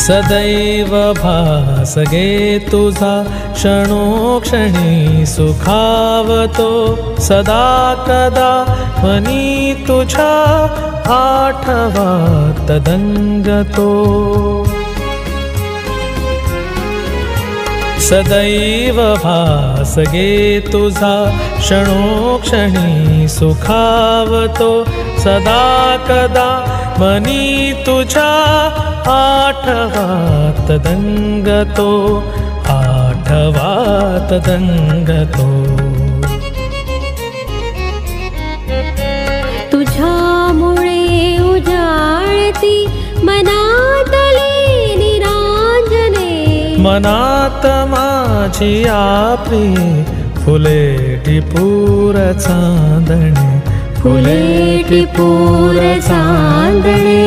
सदैव भासगे तुझा क्षणोक्षणी सुखावतो सदा कदा मनी तुझ्या आठवा तदंगतो सदैव भासगे तुझा क्षणोक्षणी सुखावतो सदा कदा मनी तुझ्या आठवा तदंगतो आठवा तदंगतो तुझ्यामुळे उजाळती मनातली निरांजने मनात माझी आपली फुले टिपूर चांदणे फुले टिपूर चांदणे